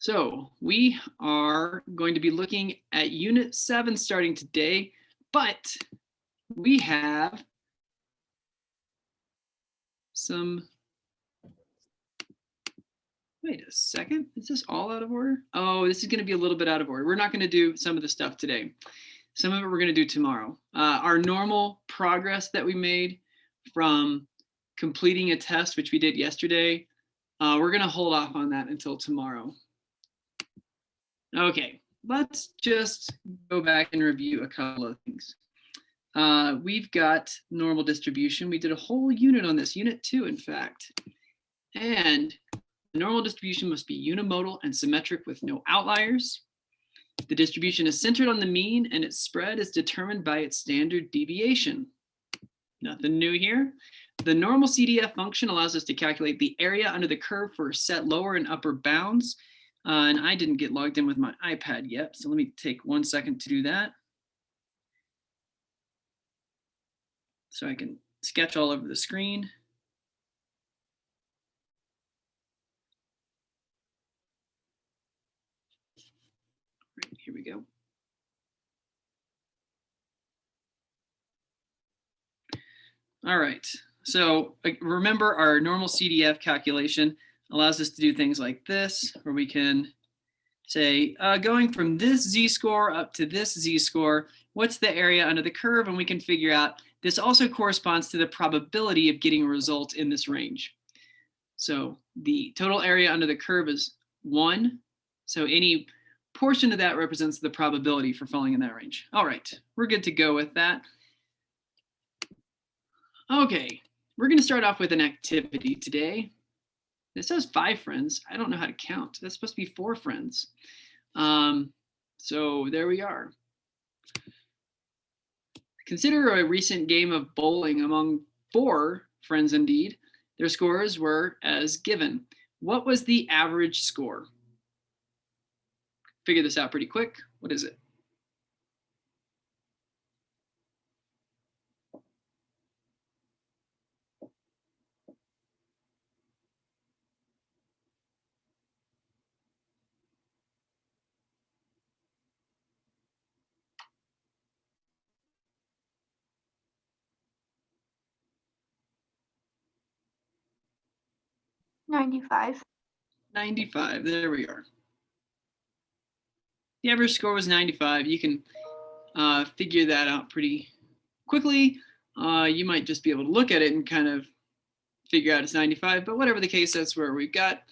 So we are going to be looking at Unit 7 starting today, but we have some, wait a second, is this all out of order? Oh, this is going to be a little bit out of order. We're not going to do some of the stuff today. Some of it we're going to do tomorrow. Our normal progress that we made from completing a test, which we did yesterday, we're going to hold off on that until tomorrow. Okay, let's just go back and review a couple of things. We've got normal distribution. We did a whole unit on this, unit 2, in fact. And the normal distribution must be unimodal and symmetric with no outliers. The distribution is centered on the mean and its spread is determined by its standard deviation. Nothing new here. The normal CDF function allows us to calculate the area under the curve for set lower and upper bounds. And I didn't get logged in with my iPad yet, so let me take 1 second to do that. So I can sketch all over the screen. Right, here we go. All right, so remember our normal CDF calculation allows us to do things like this, where we can say, going from this z-score up to this z-score, what's the area under the curve? And we can figure out, this also corresponds to the probability of getting a result in this range. So the total area under the curve is 1. So any portion of that represents the probability for falling in that range. All right, we're good to go with that. Okay, we're going to start off with an activity today. It says 5 friends. I don't know how to count. That's supposed to be 4 friends. So there we are. Consider a recent game of bowling among 4 friends indeed. Their scores were as given. What was the average score? Figure this out pretty quick. What is it? $95. 95. There we are. The average score was 95. You can figure that out pretty quickly. You might just be able to look at it and kind of figure out it's 95, but whatever the case, that's where we've got.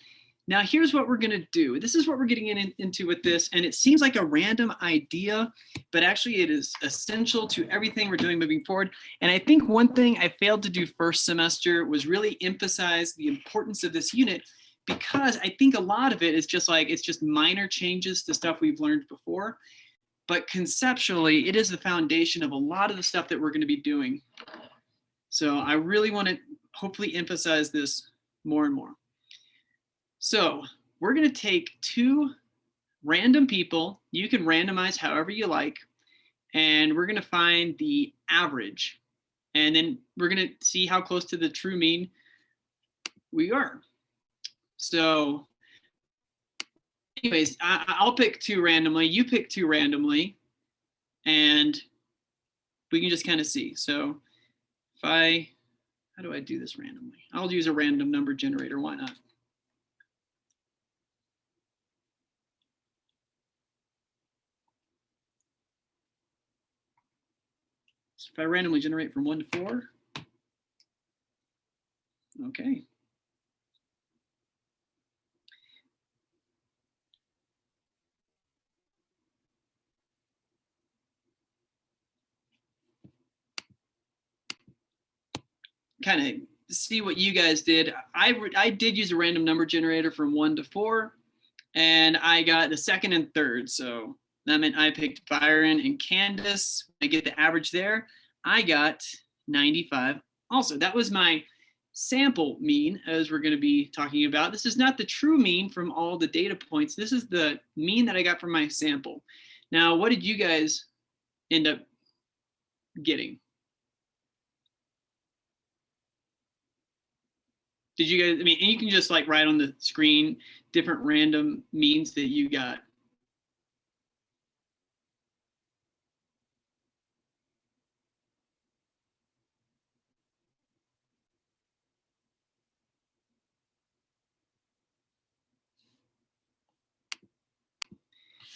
Now here's what we're gonna do. This is what we're getting into with this, and it seems like a random idea, but actually it is essential to everything we're doing moving forward. And I think one thing I failed to do first semester was really emphasize the importance of this unit, because I think a lot of it is just like, it's just minor changes to stuff we've learned before, but conceptually it is the foundation of a lot of the stuff that we're gonna be doing. So I really wanna hopefully emphasize this more and more. So we're going to take 2 random people. You can randomize however you like, and we're going to find the average, and then we're going to see how close to the true mean we are. So anyways, I'll pick 2 randomly, you pick 2 randomly, and we can just kind of see. So if how do I do this randomly? I'll use a random number generator, why not? So if I randomly generate from 1 to 4, okay. Kind of see what you guys did. I did use a random number generator from 1 to 4, and I got the second and third. So that meant I picked Byron and Candace. I get the average there. I got 95. Also, that was my sample mean, as we're going to be talking about. This is not the true mean from all the data points. This is the mean that I got from my sample. Now, what did you guys end up getting? Did you guys, I mean, and you can just like write on the screen different random means that you got.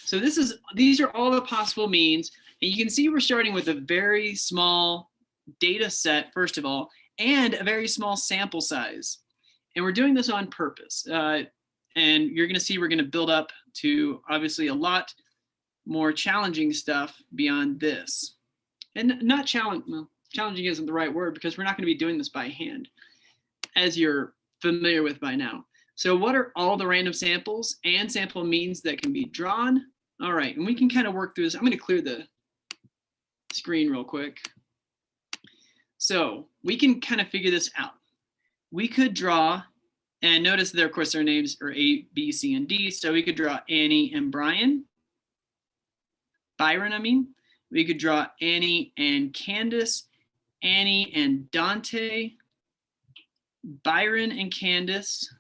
So these are all the possible means. And you can see we're starting with a very small data set, first of all, and a very small sample size. And we're doing this on purpose. And you're going to see we're going to build up to obviously a lot more challenging stuff beyond this. And not challenging isn't the right word, because we're not going to be doing this by hand, as you're familiar with by now. So what are all the random samples and sample means that can be drawn? All right, and we can kind of work through this. I'm going to clear the screen real quick. So we can kind of figure this out. We could draw, and notice there, of course, their names are A, B, C, and D. So we could draw Annie and Byron, I mean. We could draw Annie and Candace, Annie and Dante, Byron and Candace,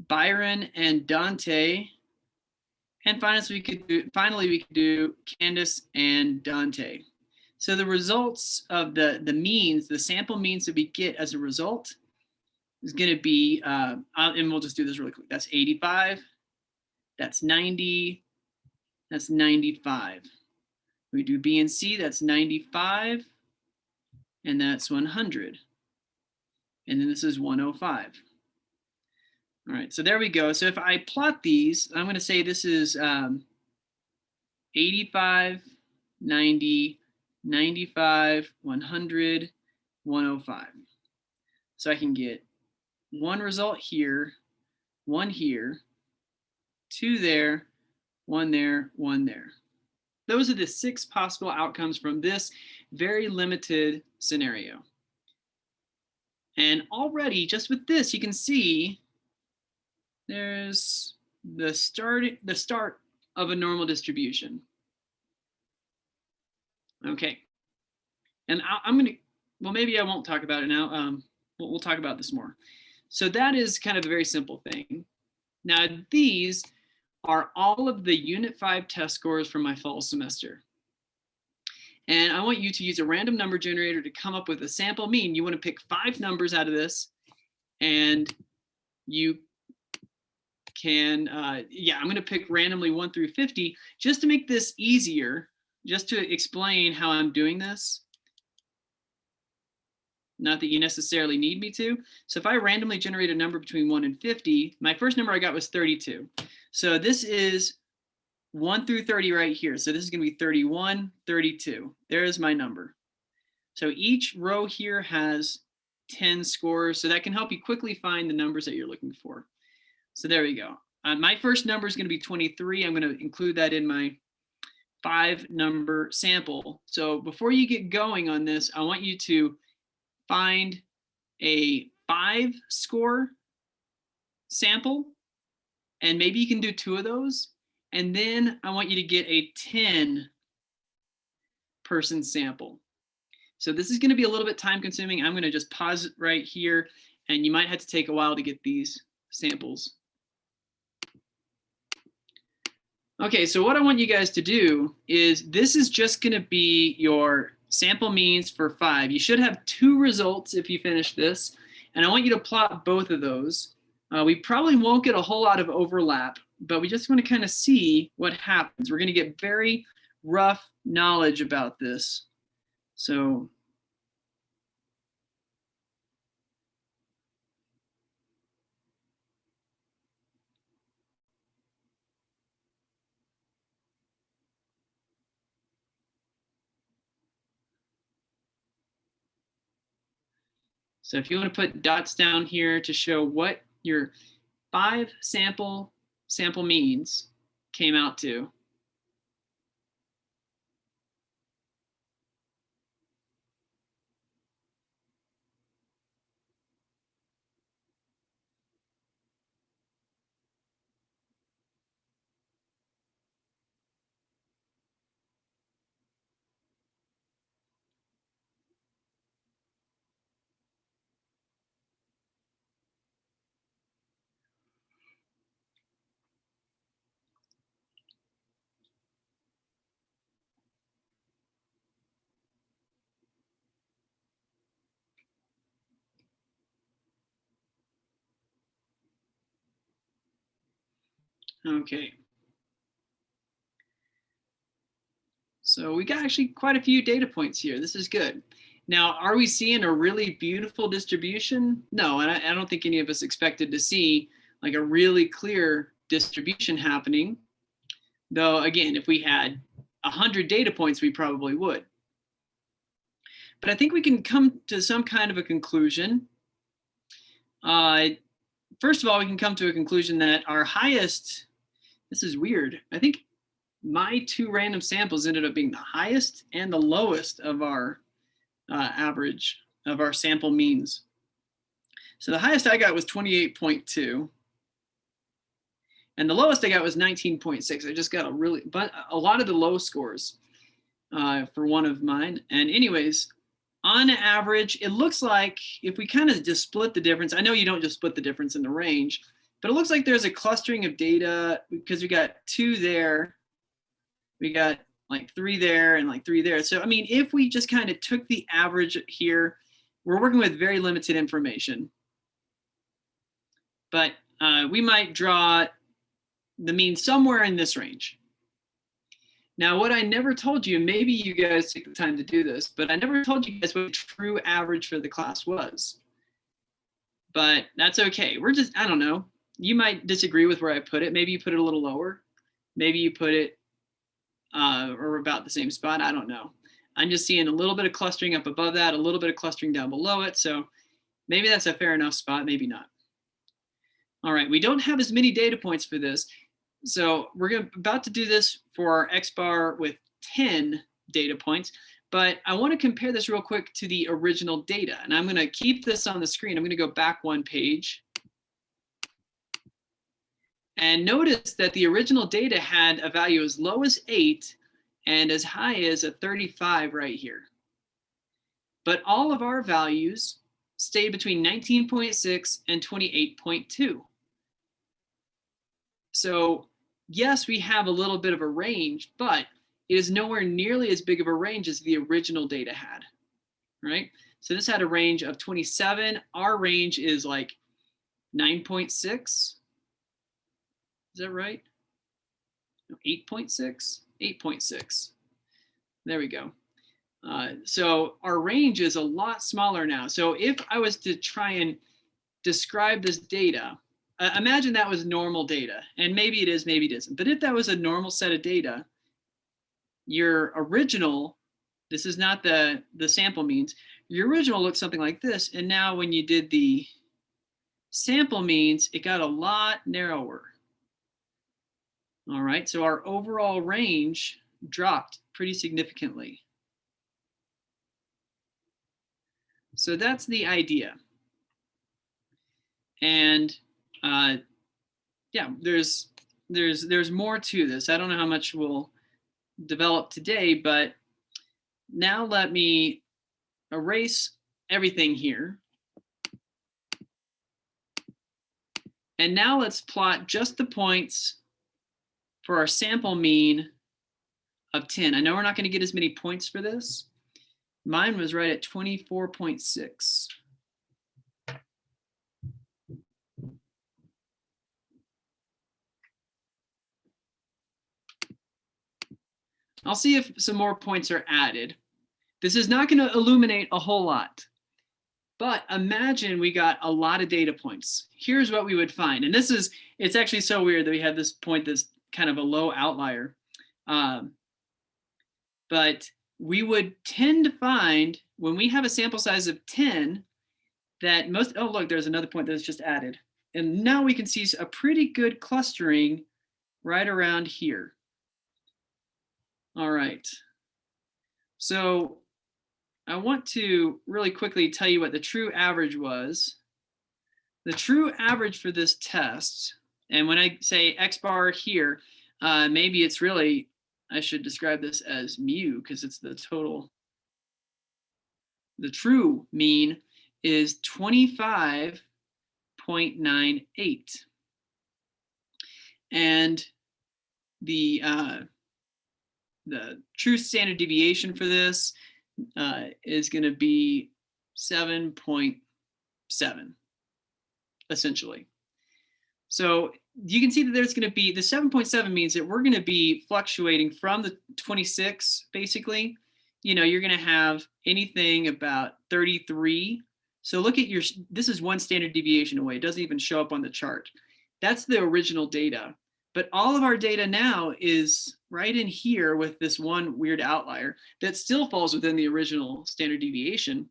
Byron and Dante, and finally we could do Candace and Dante. So the results of the means, the sample means that we get as a result is going to be, and we'll just do this really quick. That's 85, that's 90, that's 95. We do B and C, that's 95, and that's 100. And then this is 105. All right, so there we go. So if I plot these, I'm going to say this is 85, 90, 95, 100, 105. So I can get one result here, one here, two there, one there, one there. Those are the 6 possible outcomes from this very limited scenario. And already, just with this, you can see there's the start of a normal distribution. Okay. And I'm going to, well, maybe I won't talk about it now. We'll talk about this more. So that is kind of a very simple thing. Now, these are all of the Unit 5 test scores from my fall semester. And I want you to use a random number generator to come up with a sample mean. You want to pick 5 numbers out of this, and you can, I'm going to pick randomly 1 through 50 just to make this easier, just to explain how I'm doing this. Not that you necessarily need me to. So if I randomly generate a number between 1 and 50, my first number I got was 32. So this is 1 through 30 right here. So this is going to be 31, 32. There's my number. So each row here has 10 scores. So that can help you quickly find the numbers that you're looking for. So there we go. My first number is going to be 23. I'm going to include that in my 5 number sample. So before you get going on this, I want you to find a 5 score sample, and maybe you can do 2 of those. And then I want you to get a 10 person sample. So this is going to be a little bit time consuming. I'm going to just pause it right here, and you might have to take a while to get these samples. Okay, so what I want you guys to do is, this is just going to be your sample means for 5. You should have 2 results if you finish this, and I want you to plot both of those. We probably won't get a whole lot of overlap, but we just want to kind of see what happens. We're going to get very rough knowledge about this. So if you want to put dots down here to show what your 5 sample means came out to. Okay. So we got actually quite a few data points here. This is good. Now, are we seeing a really beautiful distribution? No, and I don't think any of us expected to see like a really clear distribution happening. Though, again, if we had 100 data points, we probably would. But I think we can come to some kind of a conclusion. First of all, we can come to a conclusion that our highest, this is weird, I think my two random samples ended up being the highest and the lowest of our average of our sample means. So the highest I got was 28.2. And the lowest I got was 19.6. I just got a lot of the low scores for one of mine. And anyways, on average, it looks like if we kind of just split the difference, I know you don't just split the difference in the range, but it looks like there's a clustering of data because we got 2 there, we got like 3 there and like 3 there. So, I mean, if we just kind of took the average here, we're working with very limited information. But we might draw the mean somewhere in this range. Now, what I never told you, maybe you guys take the time to do this, but I never told you guys what the true average for the class was. But that's okay. We're just, I don't know. You might disagree with where I put it. Maybe you put it a little lower. Maybe you put it or about the same spot. I don't know. I'm just seeing a little bit of clustering up above that, a little bit of clustering down below it. So maybe that's a fair enough spot, maybe not. All right, we don't have as many data points for this. So we're about to do this for our X bar with 10 data points, but I want to compare this real quick to the original data. And I'm going to keep this on the screen. I'm going to go back one page. And notice that the original data had a value as low as 8 and as high as a 35 right here. But all of our values stayed between 19.6 and 28.2. So yes, we have a little bit of a range, but it is nowhere nearly as big of a range as the original data had, right? So this had a range of 27. Our range is like 9.6. Is that right? No, 8.6? 8.6. There we go. So our range is a lot smaller now. So if I was to try and describe this data, imagine that was normal data, and maybe it is, maybe it isn't. But if that was a normal set of data, your original, this is not the sample means, your original looked something like this. And now when you did the sample means, it got a lot narrower. All right, so our overall range dropped pretty significantly. So that's the idea. And yeah, there's more to this. I don't know how much we'll develop today, but now let me erase everything here. And now let's plot just the points for our sample mean of 10. I know we're not going to get as many points for this. Mine was right at 24.6. I'll see if some more points are added. This is not going to illuminate a whole lot, but imagine we got a lot of data points. Here's what we would find. And it's actually so weird that we have this point that's kind of a low outlier. But we would tend to find when we have a sample size of 10 that oh, look, there's another point that's just added. And now we can see a pretty good clustering right around here. All right. So I want to really quickly tell you what the true average was. The true average for this test, and when I say X bar here, maybe it's really, I should describe this as mu because it's the total. The true mean is 25.98. And the true standard deviation for this is going to be 7.7, essentially. So you can see that there's going to be the 7.7 means that we're going to be fluctuating from the 26, basically. You know, you're going to have anything about 33. So look at this is one standard deviation away. It doesn't even show up on the chart. That's the original data. But all of our data now is right in here with this one weird outlier that still falls within the original standard deviation.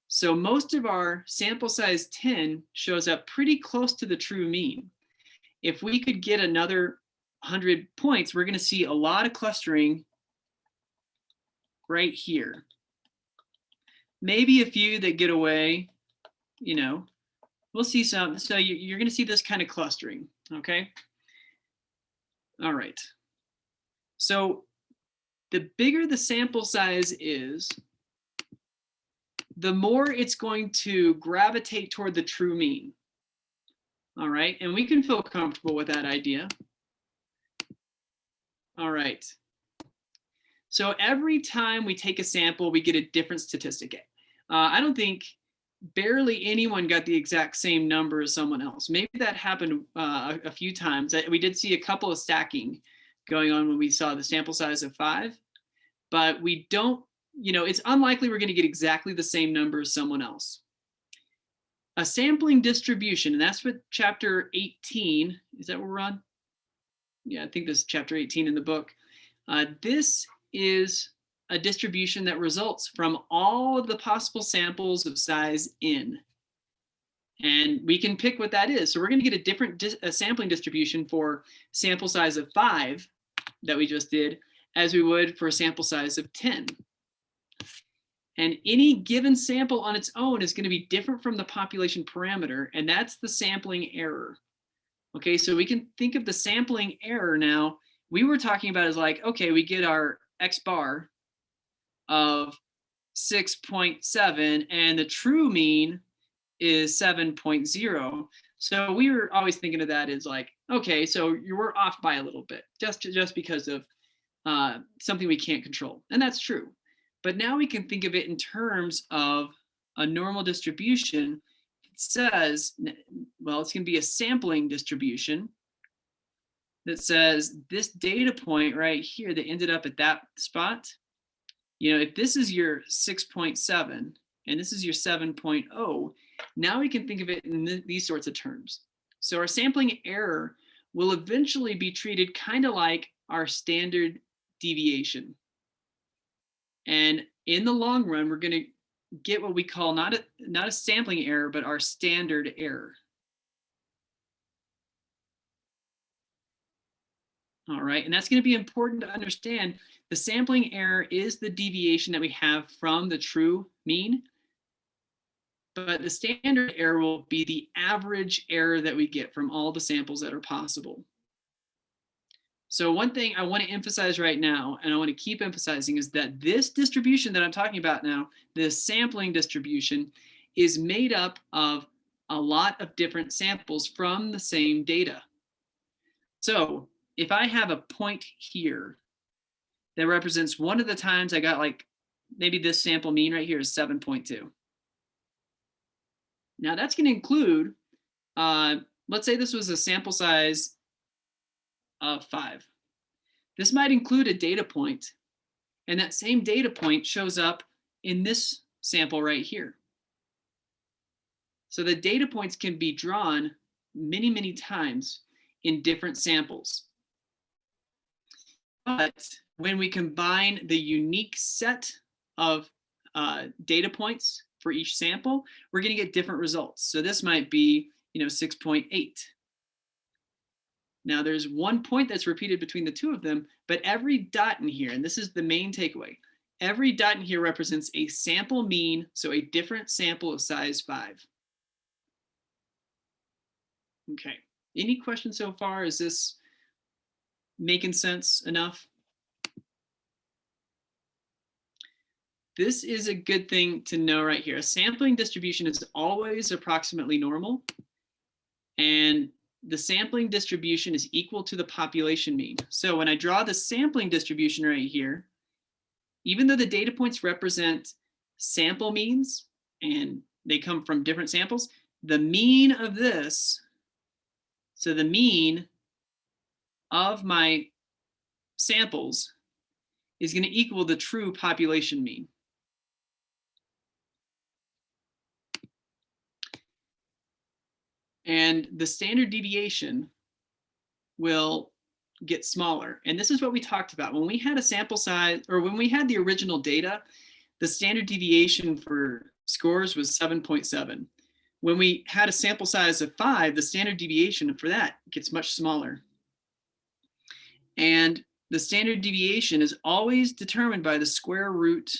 So most of our sample size 10 shows up pretty close to the true mean. If we could get another 100 points, we're going to see a lot of clustering right here. Maybe a few that get away, you know, we'll see some. So you're going to see this kind of clustering, okay? All right. So the bigger the sample size is, the more it's going to gravitate toward the true mean. All right, and we can feel comfortable with that idea. All right. So every time we take a sample, we get a different statistic. I don't think barely anyone got the exact same number as someone else. Maybe that happened a few times. We did see a couple of stacking going on when we saw the sample size of 5, but we don't, you know, it's unlikely we're going to get exactly the same number as someone else. A sampling distribution, and that's what chapter 18, is that what we're on? Yeah, I think this is chapter 18 in the book. This is a distribution that results from all of the possible samples of size n. And we can pick what that is. So we're going to get a different sampling distribution for sample size of 5 that we just did, as we would for a sample size of 10. And any given sample on its own is going to be different from the population parameter, and that's the sampling error. Okay, so we can think of the sampling error now. We were talking about as like, okay, we get our X bar of 6.7 and the true mean is 7.0. So we were always thinking of that as like, okay, so you were off by a little bit just because of something we can't control. And that's true. But now we can think of it in terms of a normal distribution. It says, well, it's going to be a sampling distribution that says this data point right here that ended up at that spot, you know, if this is your 6.7 and this is your 7.0, now we can think of it in these sorts of terms. So our sampling error will eventually be treated kind of like our standard deviation. And in the long run, we're going to get what we call not a sampling error, but our standard error. All right, and that's going to be important to understand. The sampling error is the deviation that we have from the true mean, but the standard error will be the average error that we get from all the samples that are possible. So one thing I want to emphasize right now, and I want to keep emphasizing, is that this distribution that I'm talking about now, this sampling distribution, is made up of a lot of different samples from the same data. So if I have a point here that represents one of the times I got, like, maybe this sample mean right here is 7.2. Now that's going to include, let's say this was a sample size of 5. This might include a data point, and that same data point shows up in this sample right here. So the data points can be drawn many, many times in different samples. But when we combine the unique set of data points for each sample, we're going to get different results. So this might be, 6.8. Now there's one point that's repeated between the two of them, but every dot in here, and this is the main takeaway, every dot in here represents a sample mean, so a different sample of size 5. Okay, any questions so far? Is this making sense enough? This is a good thing to know right here. A sampling distribution is always approximately normal, and the sampling distribution is equal to the population mean. So when I draw the sampling distribution right here, even though the data points represent sample means and they come from different samples, the mean of this So the mean of my samples is going to equal the true population mean. And the standard deviation will get smaller. And this is what we talked about. When we had a sample size, or when we had the original data, the standard deviation for scores was 7.7. When we had a sample size of 5, the standard deviation for that gets much smaller. And the standard deviation is always determined by the square root.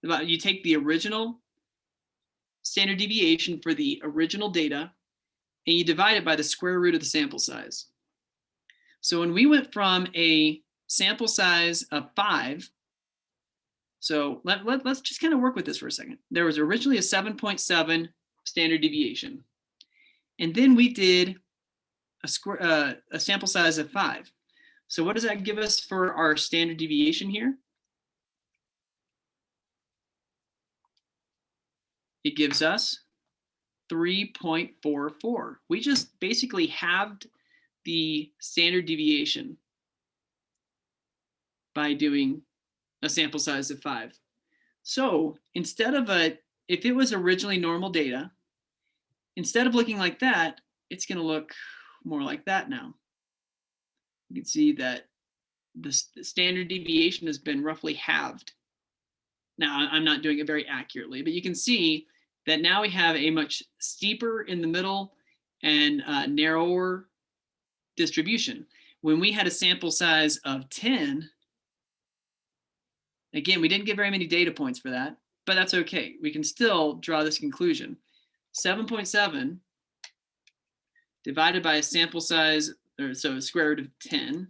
You take the original standard deviation for the original data, and you divide it by the square root of the sample size. So when we went from a sample size of 5, so let's just kind of work with this for a second. There was originally a 7.7 standard deviation. And then we did a sample size of 5. So what does that give us for our standard deviation here? It gives us 3.44. We just basically halved the standard deviation by doing a sample size of 5. So instead of if it was originally normal data, instead of looking like that, it's going to look more like that now. You can see that the standard deviation has been roughly halved. Now, I'm not doing it very accurately, but you can see that now we have a much steeper in the middle and narrower distribution. When we had a sample size of 10, again, we didn't get very many data points for that, but that's okay. We can still draw this conclusion. 7.7 divided by a sample size, or so square root of 10,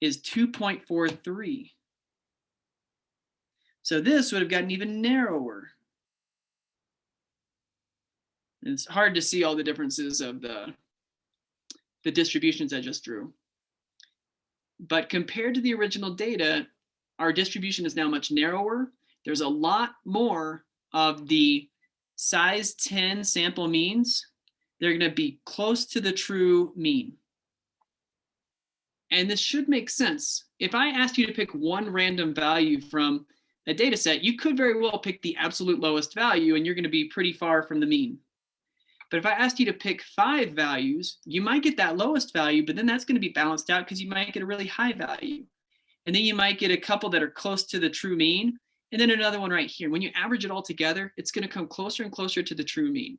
is 2.43. So this would have gotten even narrower. And it's hard to see all the differences of the distributions I just drew. But compared to the original data, our distribution is now much narrower. There's a lot more of the size 10 sample means. They're going to be close to the true mean. And this should make sense. If I asked you to pick one random value from a data set, you could very well pick the absolute lowest value and you're going to be pretty far from the mean. But if I asked you to pick 5 values, you might get that lowest value, but then that's going to be balanced out because you might get a really high value. And then you might get a couple that are close to the true mean, and then another one right here. When you average it all together, it's going to come closer and closer to the true mean.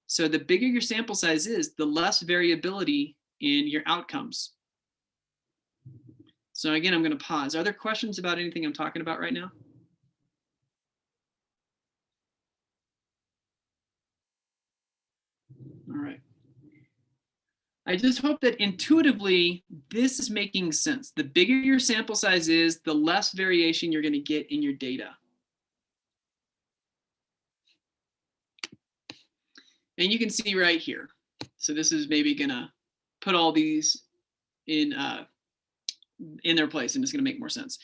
So the bigger your sample size is, the less variability in your outcomes. So again, I'm going to pause. Are there questions about anything I'm talking about right now? All right. I just hope that intuitively this is making sense. The bigger your sample size is, the less variation you're going to get in your data. And you can see right here. So this is maybe going to put all these in their place, and it's going to make more sense.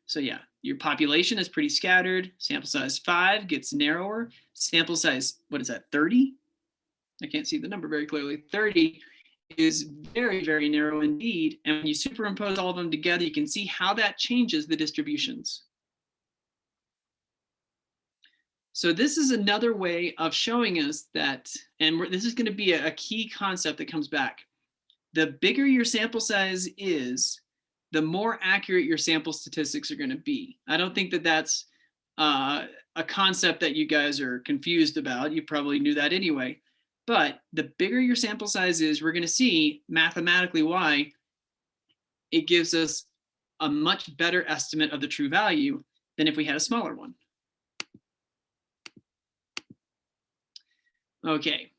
So yeah, your population is pretty scattered. Sample size 5 gets narrower. Sample size, what is that, 30? I can't see the number very clearly. 30 is very, very narrow indeed. And when you superimpose all of them together, you can see how that changes the distributions. So this is another way of showing us that, and this is going to be a key concept that comes back. The bigger your sample size is, the more accurate your sample statistics are going to be. I don't think that that's a concept that you guys are confused about. You probably knew that anyway. But the bigger your sample size is, we're going to see mathematically why it gives us a much better estimate of the true value than if we had a smaller one. Okay,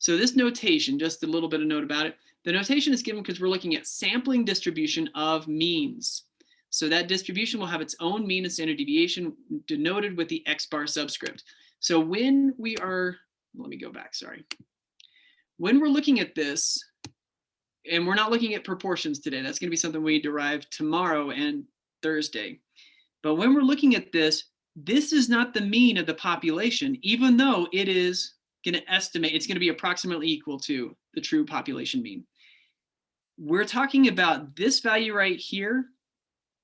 so this notation, just a little bit of note about it. The notation is given because we're looking at sampling distribution of means. So that distribution will have its own mean and standard deviation denoted with the X bar subscript. So when we are, let me go back, sorry. When we're looking at this, and we're not looking at proportions today, that's going to be something we derive tomorrow and Thursday. But when we're looking at this, this is not the mean of the population, even though it is going to estimate, it's going to be approximately equal to the true population mean. We're talking about this value right here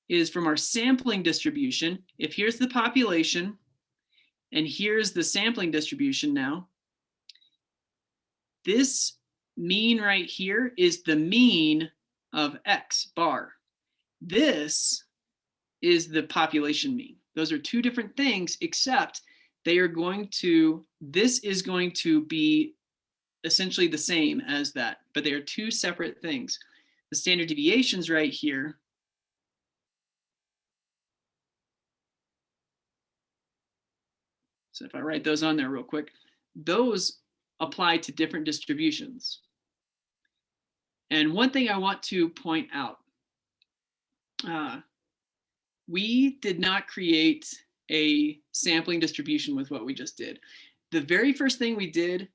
is from our sampling distribution. If here's the population and here's the sampling distribution now, this mean right here is the mean of X bar. This is the population mean. Those are two different things, except they are going to, this is going to be essentially the same as that, but they are two separate things. The standard deviations right here, so if I write those on there real quick, those apply to different distributions. And one thing I want to point out, we did not create a sampling distribution with what we just did. The very first thing we did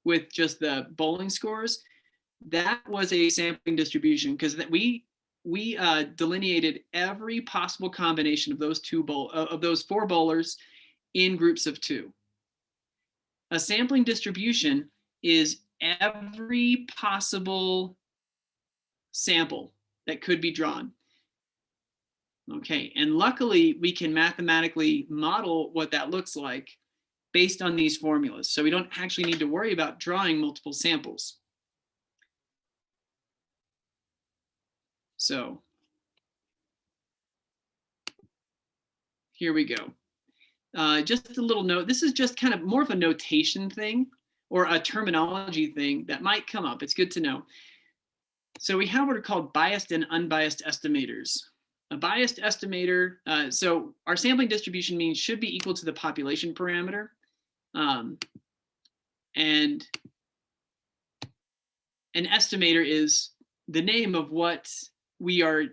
with just the bowling scores, that was a sampling distribution, because we delineated every possible combination of those four bowlers in groups of two. A sampling distribution is every possible sample that could be drawn. Okay, and luckily we can mathematically model what that looks like based on these formulas. So we don't actually need to worry about drawing multiple samples. So here we go. Just a little note, this is just kind of more of a notation thing or a terminology thing that might come up. It's good to know. So we have what are called biased and unbiased estimators. A biased estimator, so our sampling distribution mean should be equal to the population parameter. And an estimator is the name of what we are,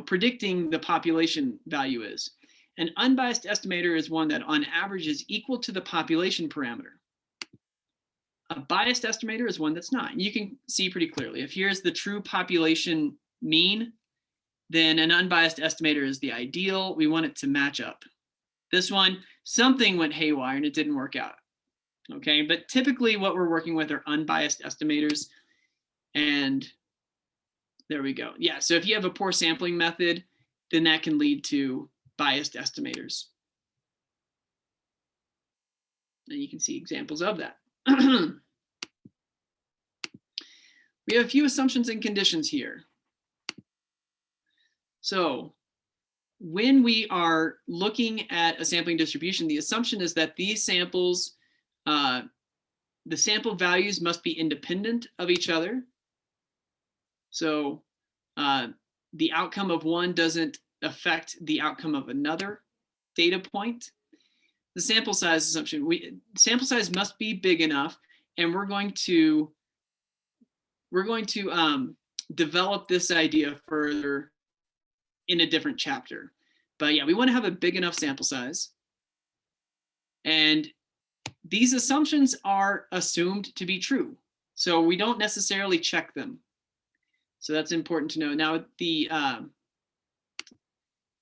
predicting the population value is. An unbiased estimator is one that on average is equal to the population parameter. A biased estimator is one that's not. And you can see pretty clearly, if here's the true population mean, then an unbiased estimator is the ideal. We want it to match up. This one, something went haywire and it didn't work out. Okay, but typically what we're working with are unbiased estimators. And there we go. Yeah, so if you have a poor sampling method, then that can lead to biased estimators. And you can see examples of that. We have a few assumptions and conditions here. So when we are looking at a sampling distribution, the assumption is that these samples, the sample values must be independent of each other. So the outcome of one doesn't affect the outcome of another data point. The sample size assumption, sample size must be big enough, and we're going to develop this idea further in a different chapter. But yeah, we want to have a big enough sample size. And these assumptions are assumed to be true. So we don't necessarily check them. So that's important to know. Now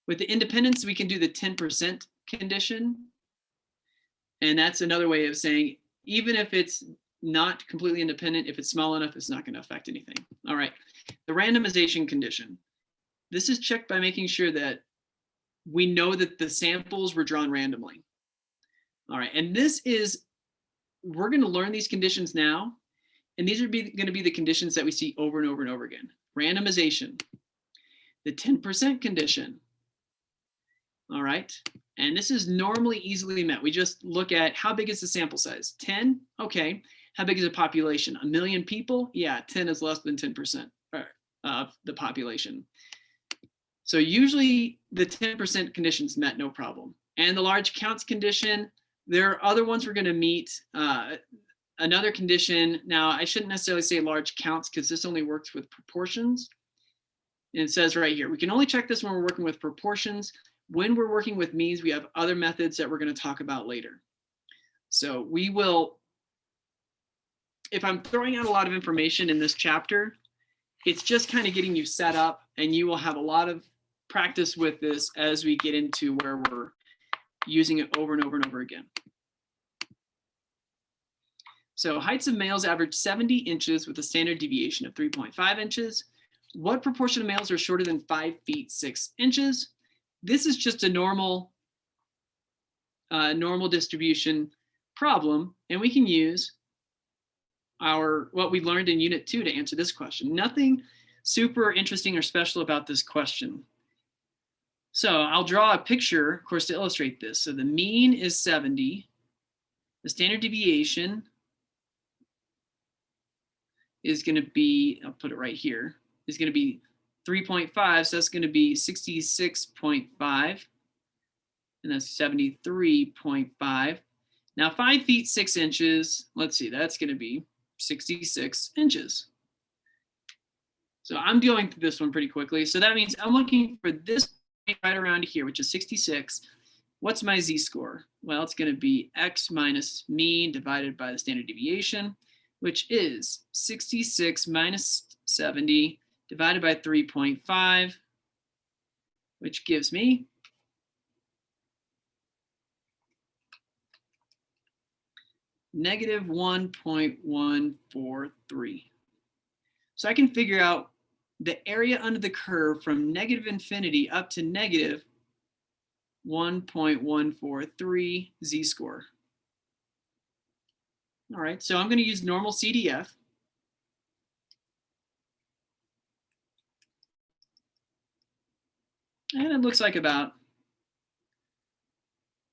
with the independence, we can do the 10% condition. And that's another way of saying, even if it's not completely independent, if it's small enough, it's not going to affect anything. All right, the randomization condition. This is checked by making sure that we know that the samples were drawn randomly. All right, and we're going to learn these conditions now, and these are going to be the conditions that we see over and over and over again. Randomization, the 10% condition. All right, and this is normally easily met. We just look at how big is the sample size? 10, okay. How big is the population? 1 million people? Yeah, 10 is less than 10% of the population. So usually the 10% condition is met, no problem. And the large counts condition, there are other ones we're going to meet. Another condition, now I shouldn't necessarily say large counts because this only works with proportions. And it says right here, we can only check this when we're working with proportions. When we're working with means, we have other methods that we're going to talk about later. So we will, if I'm throwing out a lot of information in this chapter, it's just kind of getting you set up, and you will have a lot of practice with this as we get into where we're using it over and over and over again. So heights of males average 70 inches with a standard deviation of 3.5 inches. What proportion of males are shorter than 5 feet 6 inches? This is just a normal distribution problem, and we can use what we learned in Unit 2 to answer this question. Nothing super interesting or special about this question. So I'll draw a picture, of course, to illustrate this. So the mean is 70. The standard deviation is going to be, I'll put it right here, is going to be 3.5. So that's going to be 66.5. And that's 73.5. Now 5 feet 6 inches, let's see, that's going to be 66 inches. So I'm going through this one pretty quickly. So that means I'm looking for this right around here, which is 66. What's my z-score? Well, it's going to be x minus mean divided by the standard deviation, which is 66 minus 70 divided by 3.5, which gives me negative 1.143. So I can figure out the area under the curve from negative infinity up to negative 1.143 z-score. All right, so I'm going to use normal CDF. And it looks like about,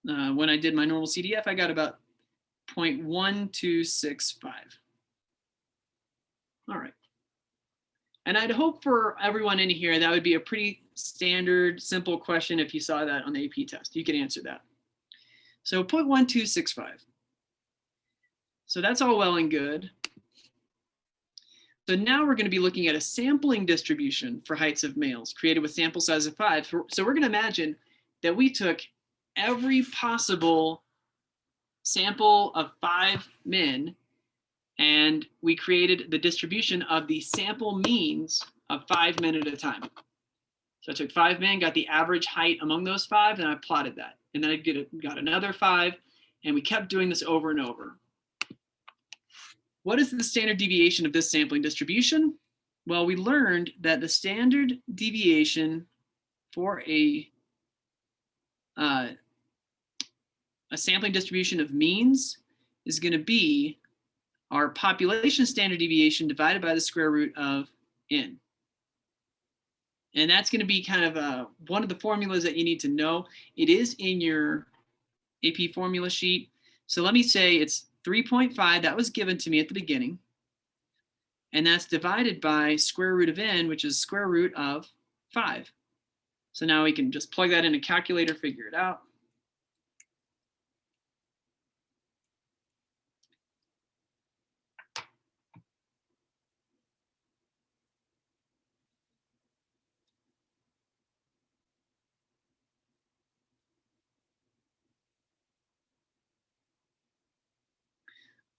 when I did my normal CDF, I got about 0.1265. All right. And I'd hope for everyone in here, that would be a pretty standard, simple question if you saw that on the AP test. You could answer that. So 0.1265. So that's all well and good. So now we're going to be looking at a sampling distribution for heights of males created with sample size of 5. So we're going to imagine that we took every possible sample of 5 men and we created the distribution of the sample means of 5 men at a time. So I took 5 men, got the average height among those 5, and I plotted that. And then I got another 5, and we kept doing this over and over. What is the standard deviation of this sampling distribution? Well, we learned that the standard deviation for a sampling distribution of means is going to be our population standard deviation divided by the square root of n. And that's going to be kind of one of the formulas that you need to know. It is in your AP formula sheet. So let me say it's 3.5. That was given to me at the beginning. And that's divided by square root of n, which is square root of 5. So now we can just plug that in a calculator, figure it out.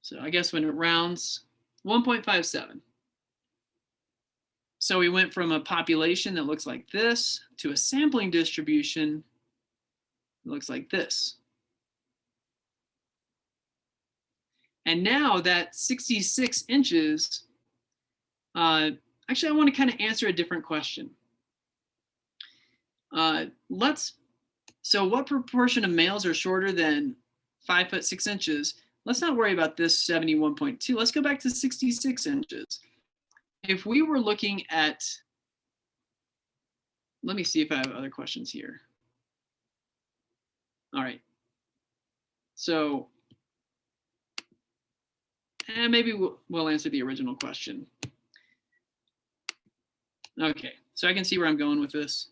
So I guess when it rounds, 1.57. So we went from a population that looks like this to a sampling distribution that looks like this. And now that 66 inches, actually I want to kind of answer a different question. So what proportion of males are shorter than 5 foot 6 inches? Let's not worry about this 71.2. Let's go back to 66 inches. If we were looking at, let me see if I have other questions here. All right. So, maybe we'll answer the original question. Okay, so I can see where I'm going with this.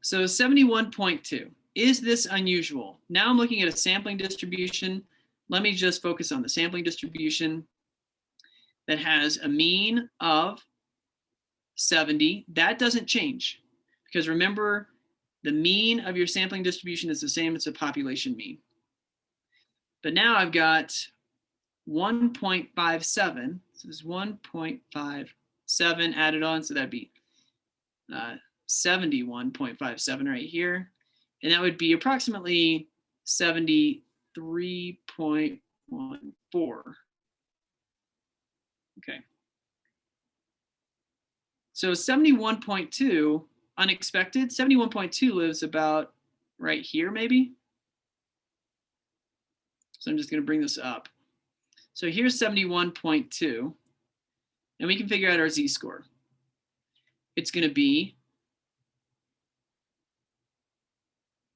So 71.2. Is this unusual? Now I'm looking at a sampling distribution. Let me just focus on the sampling distribution that has a mean of 70. That doesn't change because remember, the mean of your sampling distribution is the same as the population mean. But now I've got 1.57. So this is 1.57 added on, so that'd be 71.57 right here. And that would be approximately 73.5 1, 4. Okay. So 71.2, unexpected. 71.2 lives about right here, maybe. So I'm just going to bring this up. So here's 71.2, and we can figure out our z-score. It's going to be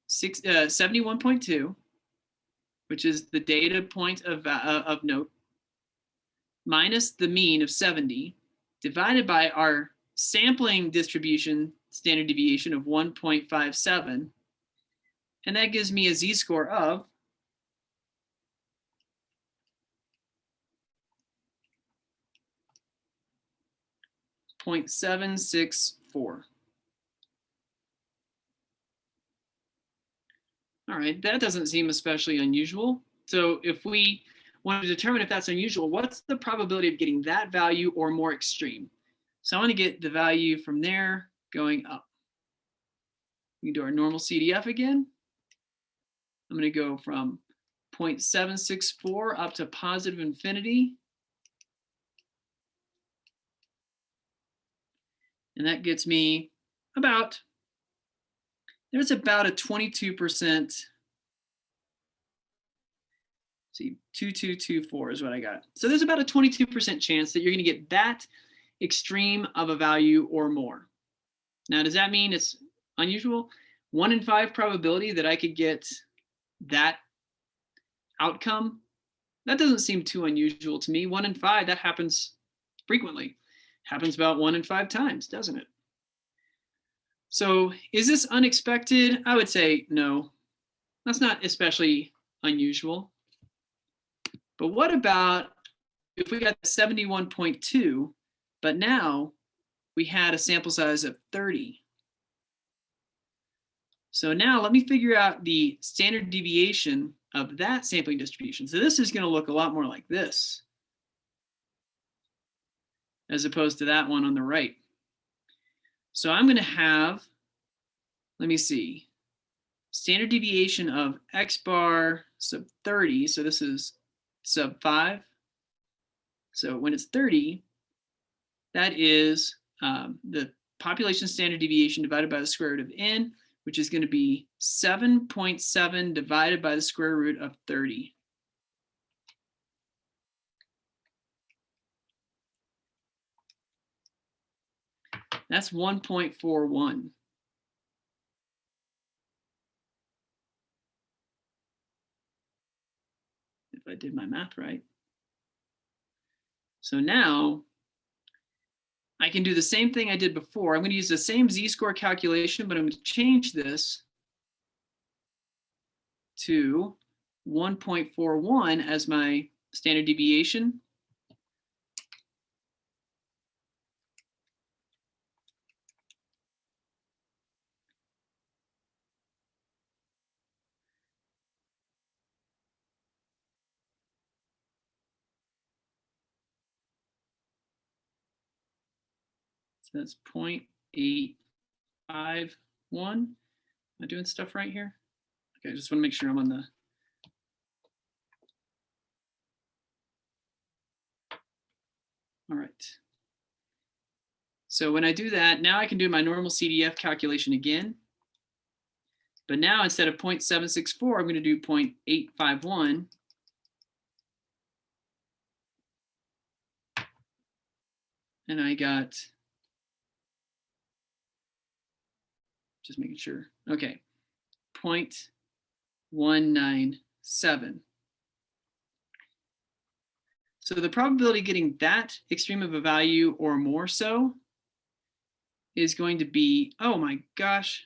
71.2, which is the data point of note, minus the mean of 70, divided by our sampling distribution standard deviation of 1.57, and that gives me a z-score of 0.764. All right, that doesn't seem especially unusual. So if we want to determine if that's unusual, what's the probability of getting that value or more extreme? So I want to get the value from there going up. We can do our normal CDF again. I'm going to go from 0.764 up to positive infinity. And that gets me about, there's about a 22%, see, 2224 is what I got. So there's about a 22% chance that you're going to get that extreme of a value or more. Now, does that mean it's unusual? 1 in 5 probability that I could get that outcome? That doesn't seem too unusual to me. 1 in 5, that happens frequently. Happens about 1 in 5 times, doesn't it? So is this unexpected? I would say no. That's not especially unusual. But what about if we got 71.2, but now we had a sample size of 30? So now let me figure out the standard deviation of that sampling distribution. So this is going to look a lot more like this, as opposed to that one on the right. So I'm going to have, let me see, standard deviation of x bar sub 30. So this is sub 5. So when it's 30, that is the population standard deviation divided by the square root of n, which is going to be 7.7 divided by the square root of 30. That's 1.41. If I did my math right. So now I can do the same thing I did before. I'm going to use the same z-score calculation, but I'm going to change this to 1.41 as my standard deviation. So that's 0.851. Am I doing stuff right here? Okay, I just want to make sure I'm on the. All right. So when I do that, now I can do my normal CDF calculation again. But now instead of 0.764, I'm going to do 0.851. And I got, just making sure. Okay, 0.197. So the probability of getting that extreme of a value or more so is going to be, oh my gosh,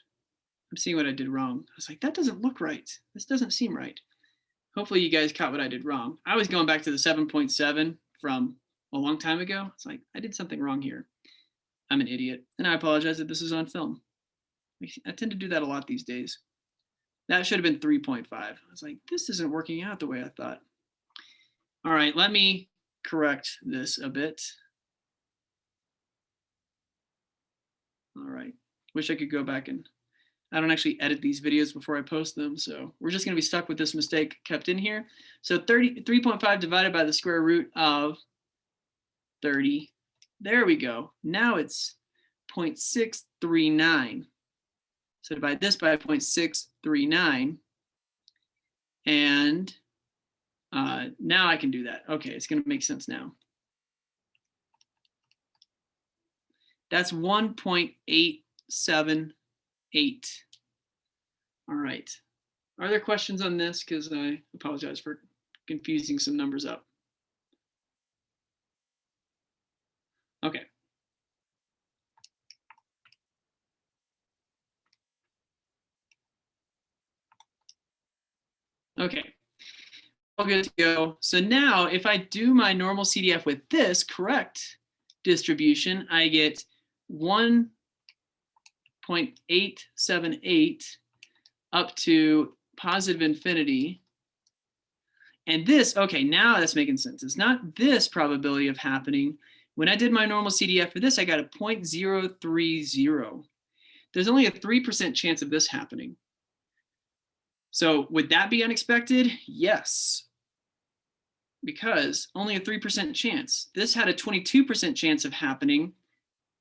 I'm seeing what I did wrong. I was like, that doesn't look right. This doesn't seem right. Hopefully you guys caught what I did wrong. I was going back to the 7.7 from a long time ago. It's like, I did something wrong here. I'm an idiot. And I apologize that this is on film. I tend to do that a lot these days. That should have been 3.5. I was like, this isn't working out the way I thought. All right, let me correct this a bit. All right, wish I could go back and I don't actually edit these videos before I post them. So we're just going to be stuck with this mistake kept in here. So 3.5 divided by the square root of 30. There we go. Now it's 0.639. So divide this by 0.639. And now I can do that. Okay, it's going to make sense now. That's 1.878. All right. Are there questions on this? Because I apologize for confusing some numbers up. Okay. Okay. All good to go. So now if I do my normal CDF with this correct distribution, I get 1.878 up to positive infinity. And this, okay, now that's making sense. It's not this probability of happening. When I did my normal CDF for this, I got a 0.030. There's only a 3% chance of this happening. So would that be unexpected? Yes, because only a 3% chance. This had a 22% chance of happening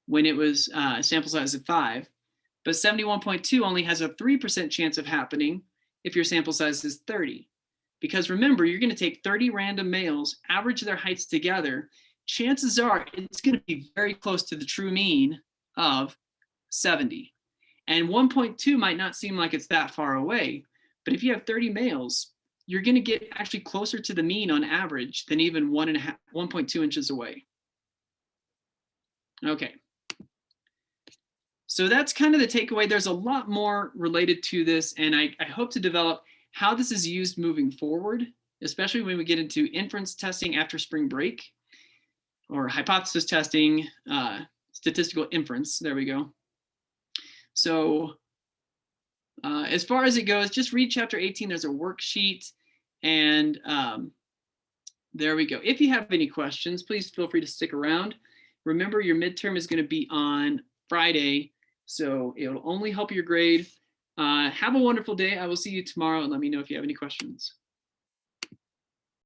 when it was a sample size of 5, but 71.2 only has a 3% chance of happening if your sample size is 30. Because remember, you're going to take 30 random males, average their heights together. Chances are it's going to be very close to the true mean of 70. And 1.2 might not seem like it's that far away, but if you have 30 males, you're going to get actually closer to the mean on average than even 1.2 inches away. Okay. So that's kind of the takeaway. There's a lot more related to this, and I hope to develop how this is used moving forward, especially when we get into inference testing after spring break, or hypothesis testing, statistical inference. There we go. So as far as it goes, just read chapter 18. There's a worksheet, and there we go. If you have any questions, please feel free to stick around. Remember, your midterm is going to be on Friday, so it'll only help your grade. Have a wonderful day. I will see you tomorrow, and let me know if you have any questions.